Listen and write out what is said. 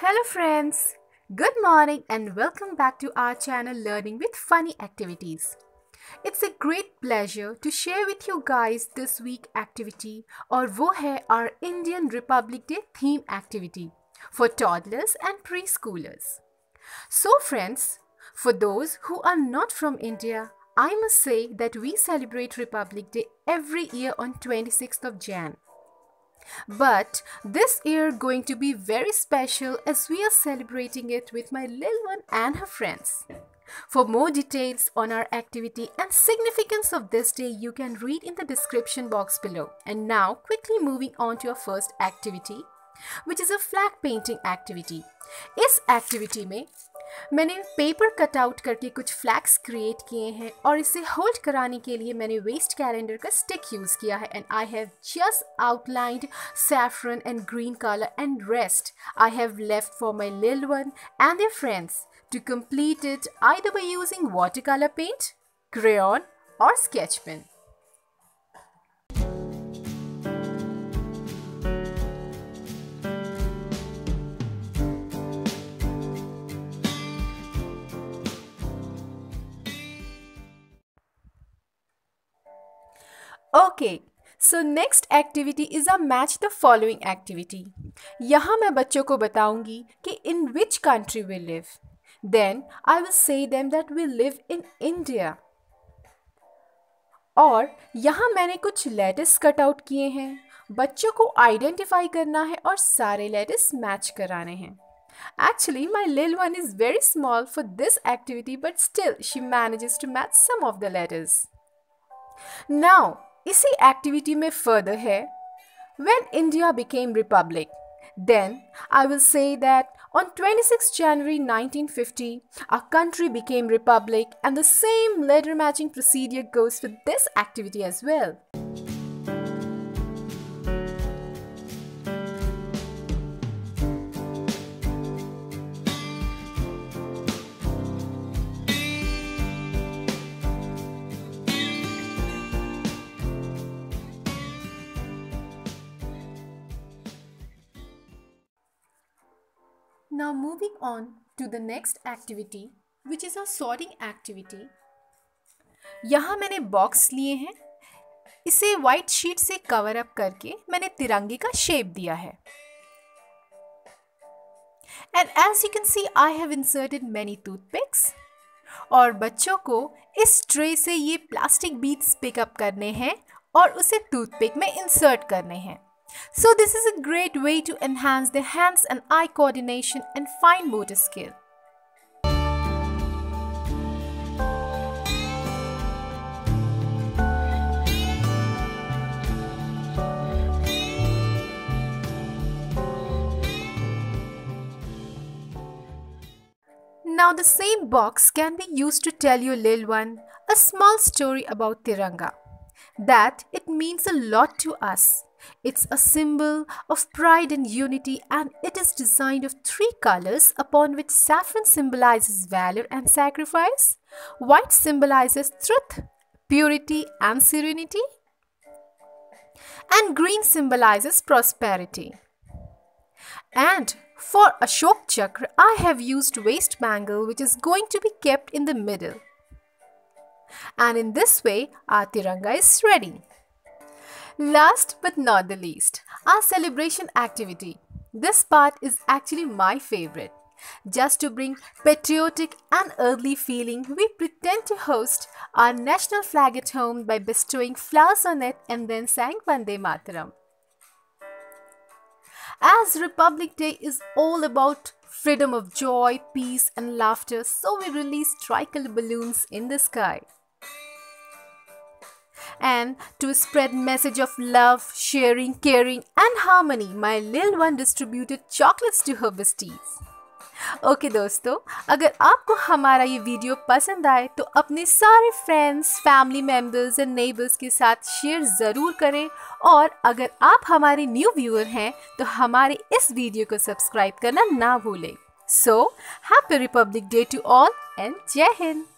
Hello friends, good morning and welcome back to our channel Learning with Funny Activities. It's a great pleasure to share with you guys this week activity और वो है our Indian Republic Day theme activity for toddlers and preschoolers. So friends, for those who are not from India, I must say that we celebrate Republic Day every year on 26th of Jan. But this year going to be very special as we are celebrating it with my little one and her friends. For more details on our activity and significance of this day, you can read in the description box below. And now quickly moving on to our first activity, which is a flag painting activity. इस activity में मैंने paper cut out करके कुछ flags create किए हैं और इसे hold कराने के लिए मैंने वेस्ट कैलेंडर का स्टिक यूज़ किया है and I have just outlined saffron and green color and rest I have left for my little one and their friends to complete it either by using watercolor paint, crayon or sketch pen. Okay, so next activity is a match the following activity. यहाँ मैं बच्चों को बताऊंगी कि in which country we live. Then I will say them that we live in India. और यहाँ मैंने कुछ letters कट आउट किए हैं. बच्चों को आइडेंटिफाई करना है और सारे letters मैच कराने हैं. Actually, my little one is very small for this activity, but still she manages to match some of the letters. Now, इसी एक्टिविटी में फर्दर है when India became republic, then I will say that on 26 January 1950 our country became republic and the same letter matching procedure goes for this activity as well. Now moving on to the next activity, which is a sorting activity. यहाँ मैंने box लिए हैं. इसे white sheet से cover up करके मैंने तिरंगे का शेप दिया है. And as you can see, I have inserted many toothpicks. और बच्चों को इस ट्रे से ये प्लास्टिक बीड्स पिकअप करने हैं और उसे टूथपिक में इंसर्ट करने हैं. So this is a great way to enhance their hands and eye coordination and fine motor skill. Now the same box can be used to tell your little one a small story about Tiranga, that it means a lot to us. It's a symbol of pride and unity and it is designed of 3 colors upon which saffron symbolizes valor and sacrifice, white symbolizes truth, purity and serenity, and green symbolizes prosperity. And for Ashok Chakra, I have used waist bangle which is going to be kept in the middle. And in this way, our Tiranga is ready. Last but not the least, our celebration activity. This part is actually my favorite. Just to bring patriotic and earthly feeling, we pretend to host our national flag at home by bestowing flowers on it and then sang Vande Mataram. As Republic Day is all about freedom of joy, peace and laughter, so we release tricolor balloons in the sky. And to spread message of love, sharing, caring and harmony, my little one distributed chocolates to her besties. Okay दोस्तों, अगर आपको हमारा ये video पसंद आए तो अपने सारे friends, family members and neighbours के साथ शेयर ज़रूर करें और अगर आप हमारे न्यू व्यूअर हैं तो हमारे इस वीडियो को सब्सक्राइब करना ना भूलें. So, Happy Republic Day to all and Jai Hind!